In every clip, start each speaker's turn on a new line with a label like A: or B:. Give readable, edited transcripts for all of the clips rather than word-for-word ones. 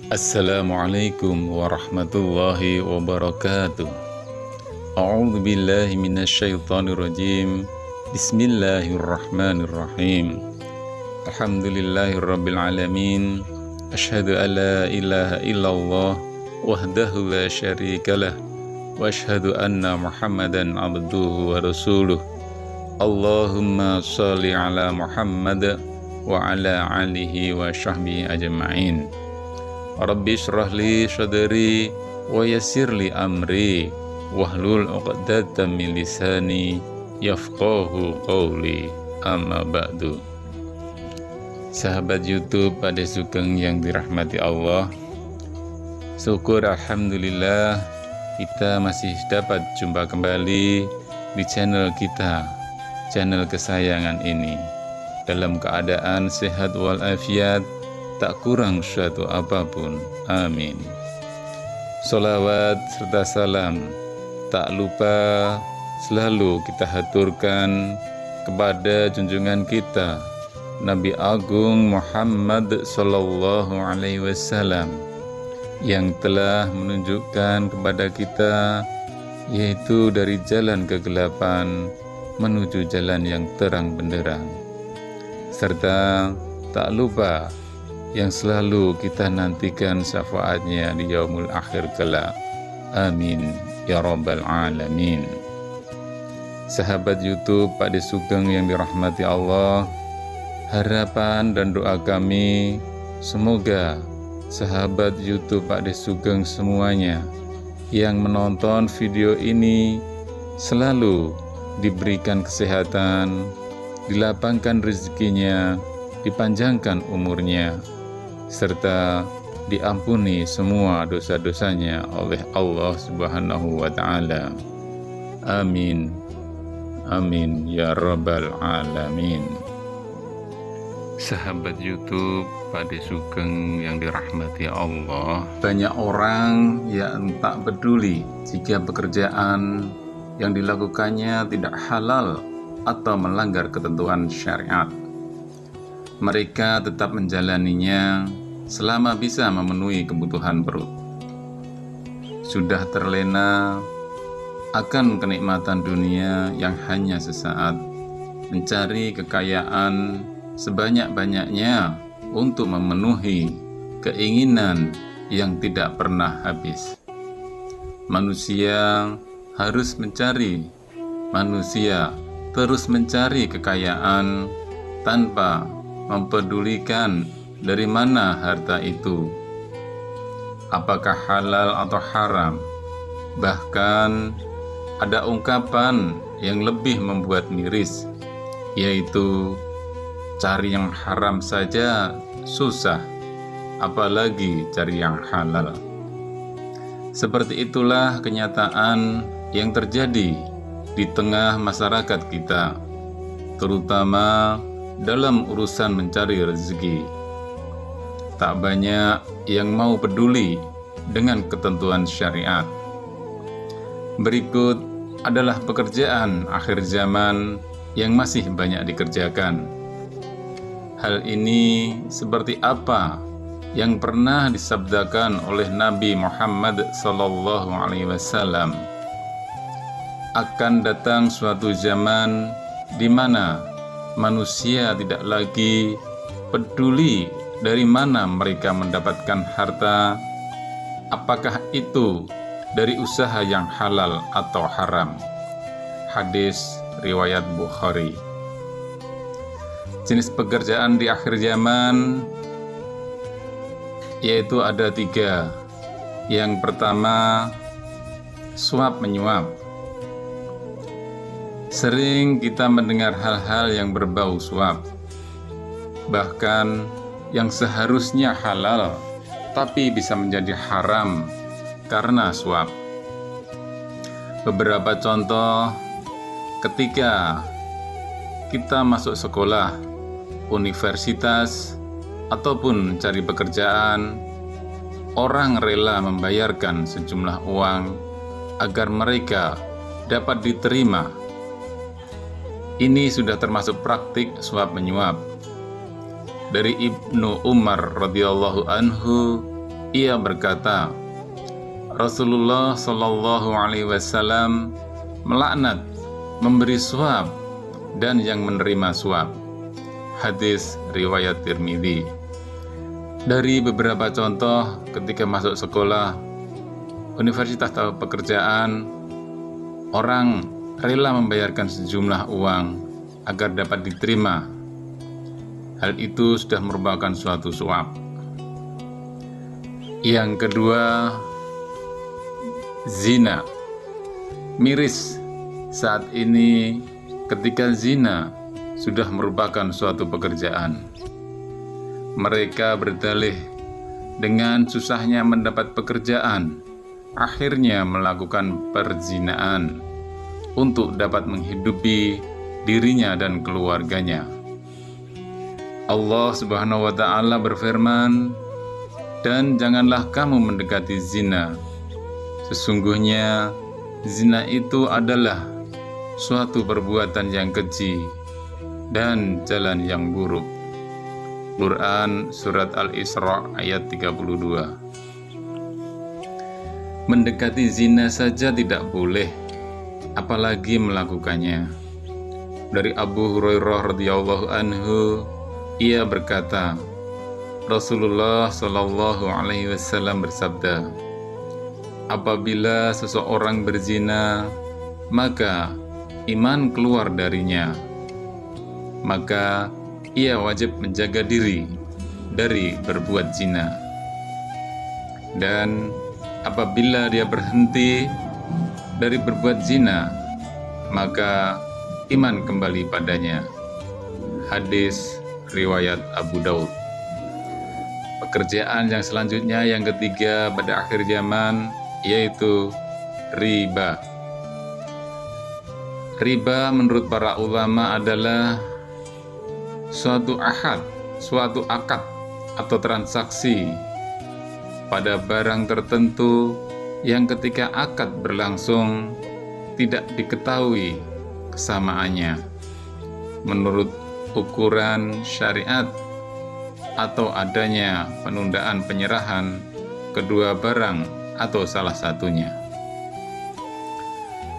A: Assalamualaikum warahmatullahi wabarakatuh. A'udzu billahi minasyaitonir rajim. Bismillahirrahmanirrahim. Alhamdulillahirabbil alamin. Asyhadu an la ilaha illallah wahdahu la syarikalah wa asyhadu anna Muhammadan abduhu wa rasuluh. Allahumma shalli ala Muhammad wa ala alihi wa sahbihi ajma'in. Rabbi shrah li sadri wa yassir li amri wahlul 'uqdatam min lisani yafqahu qawli, amma ba'du. Sahabat YouTube pada Sugeng yang dirahmati Allah, syukur alhamdulillah kita masih dapat jumpa kembali di channel kita, channel kesayangan ini, dalam keadaan sehat walafiat, tak kurang suatu apapun. Amin. Sholawat serta salam tak lupa selalu kita haturkan kepada junjungan kita Nabi Agung Muhammad Sallallahu Alaihi Wasallam, yang telah menunjukkan kepada kita yaitu dari jalan kegelapan menuju jalan yang terang benderang, serta tak lupa yang selalu kita nantikan syafaatnya di yaumul akhir kelak. Amin ya rabbal alamin. Sahabat YouTube Pak De Sugeng yang dirahmati Allah, harapan dan doa kami semoga sahabat YouTube Pak De Sugeng semuanya yang menonton video ini selalu diberikan kesehatan, dilapangkan rezekinya, dipanjangkan umurnya, serta diampuni semua dosa-dosanya oleh Allah Subhanahu wa Ta'ala. Amin. Amin ya rabbal alamin. Sahabat YouTube Pak De Sugeng yang dirahmati Allah, banyak orang yang tak peduli jika pekerjaan yang dilakukannya tidak halal atau melanggar ketentuan syariat. Mereka tetap menjalaninya selama bisa memenuhi kebutuhan perut. Sudah terlena akan kenikmatan dunia yang hanya sesaat, mencari kekayaan sebanyak-banyaknya untuk memenuhi keinginan yang tidak pernah habis. Manusia terus mencari kekayaan tanpa mempedulikan dari mana harta itu, apakah halal atau haram. Bahkan ada ungkapan yang lebih membuat miris, yaitu cari yang haram saja susah, apalagi cari yang halal. Seperti itulah kenyataan yang terjadi di tengah masyarakat kita, terutama dalam urusan mencari rezeki. Tak banyak yang mau peduli dengan ketentuan syariat. Berikut adalah pekerjaan akhir zaman yang masih banyak dikerjakan. Hal ini seperti apa yang pernah disabdakan oleh Nabi Muhammad SAW. Akan datang suatu zaman di mana manusia tidak lagi peduli dari mana mereka mendapatkan harta, apakah itu dari usaha yang halal atau haram. Hadis riwayat Bukhari. Jenis pekerjaan di akhir zaman yaitu ada 3. Yang pertama, suap menyuap. Sering kita mendengar hal-hal yang berbau suap, bahkan yang seharusnya halal tapi bisa menjadi haram karena suap. Beberapa contoh, ketika kita masuk sekolah, universitas, ataupun cari pekerjaan, orang rela membayarkan sejumlah uang agar mereka dapat diterima. Ini sudah termasuk praktik suap menyuap. Dari Ibnu Umar radhiyallahu anhu, ia berkata, Rasulullah Shallallahu alaihi wasallam melaknat memberi suap dan yang menerima suap. Hadis riwayat Tirmidzi. Dari beberapa contoh ketika masuk sekolah, universitas atau pekerjaan, orang rela membayarkan sejumlah uang agar dapat diterima. Hal itu sudah merupakan suatu suap. Yang kedua, zina. Miris saat ini ketika zina sudah merupakan suatu pekerjaan. Mereka berdalih dengan susahnya mendapat pekerjaan, akhirnya melakukan perzinaan untuk dapat menghidupi dirinya dan keluarganya. Allah Subhanahu wa ta'ala berfirman, "Dan janganlah kamu mendekati zina. Sesungguhnya zina itu adalah suatu perbuatan yang keji dan jalan yang buruk." Quran Surat Al-Isra ayat 32. Mendekati zina saja tidak boleh, apalagi melakukannya. Dari Abu Hurairah radhiyallahu anhu, ia berkata, Rasulullah Shallallahu alaihi wasallam bersabda, apabila seseorang berzina, maka iman keluar darinya, maka ia wajib menjaga diri dari berbuat zina. Dan apabila dia berhenti dari berbuat zina, maka iman kembali padanya. Hadis riwayat Abu Daud. Pekerjaan yang selanjutnya, yang ketiga pada akhir zaman, yaitu riba. Riba menurut para ulama adalah suatu akad atau transaksi pada barang tertentu yang ketika akad berlangsung tidak diketahui kesamaannya menurut ukuran syariat atau adanya penundaan penyerahan kedua barang atau salah satunya.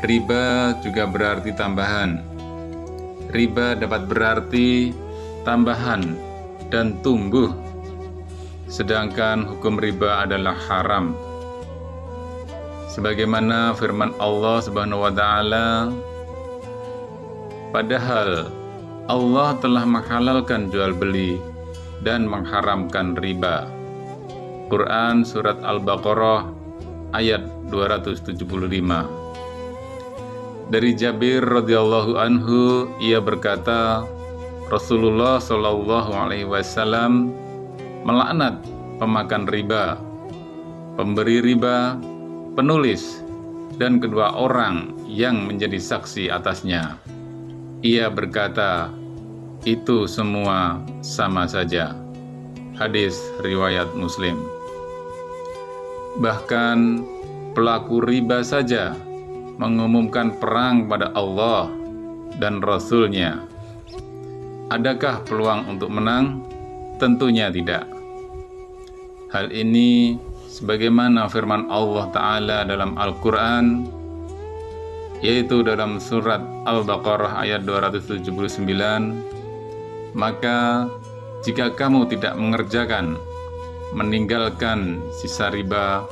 A: Riba juga berarti tambahan. Riba dapat berarti tambahan dan tumbuh, sedangkan hukum riba adalah haram. Sebagaimana firman Allah Subhanahu wa ta'ala, padahal Allah telah menghalalkan jual beli dan mengharamkan riba. Quran Surat Al-Baqarah ayat 275. Dari Jabir radhiyallahu anhu, ia berkata, Rasulullah Shallallahu alaihi wasallam melaknat pemakan riba, pemberi riba, penulis, dan kedua orang yang menjadi saksi atasnya. Ia berkata, itu semua sama saja. Hadis riwayat Muslim. Bahkan pelaku riba saja mengumumkan perang pada Allah dan Rasul-Nya. Adakah peluang untuk menang? Tentunya tidak. Hal ini sebagaimana firman Allah Ta'ala dalam Al-Quran, yaitu dalam surat Al-Baqarah ayat 279, maka jika kamu tidak meninggalkan sisa riba,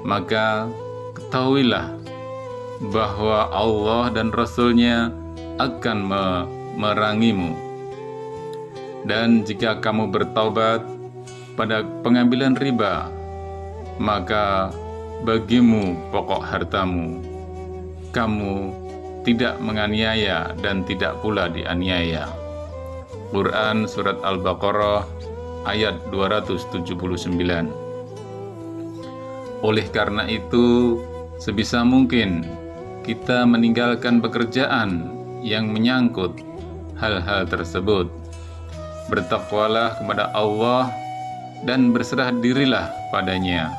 A: maka ketahuilah bahwa Allah dan Rasul-Nya akan memerangimu. Dan jika kamu bertaubat pada pengambilan riba, maka bagimu pokok hartamu. Kamu tidak menganiaya dan tidak pula dianiaya. Quran Surat Al-Baqarah ayat 279. Oleh karena itu, sebisa mungkin kita meninggalkan pekerjaan yang menyangkut hal-hal tersebut. bertakwalah kepada Allah dan berserah dirilah padanya.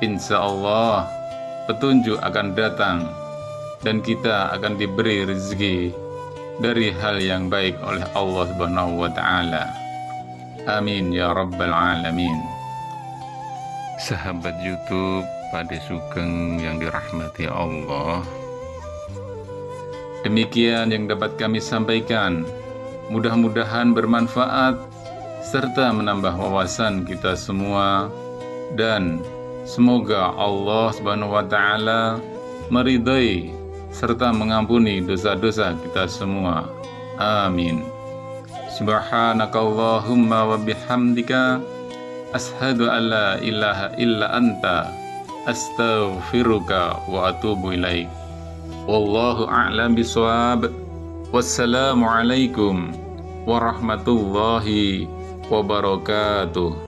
A: Insya Allah petunjuk akan datang dan kita akan diberi rezeki dari hal yang baik oleh Allah Subhanahu wa Ta'ala. Amin ya Rabbal Alamin. Sahabat YouTube Pade Sugeng yang dirahmati Allah, demikian yang dapat kami sampaikan. Mudah-mudahan bermanfaat serta menambah wawasan kita semua, dan semoga Allah Subhanahu wa Ta'ala meridai serta mengampuni dosa-dosa kita semua. Amin. Subhanakallahumma wa bihamdika ashhadu an la ilaha illa anta astaghfiruka wa atubu ilaik. Wallahu a'lam bishawab. Wassalamualaikum warahmatullahi wabarakatuh.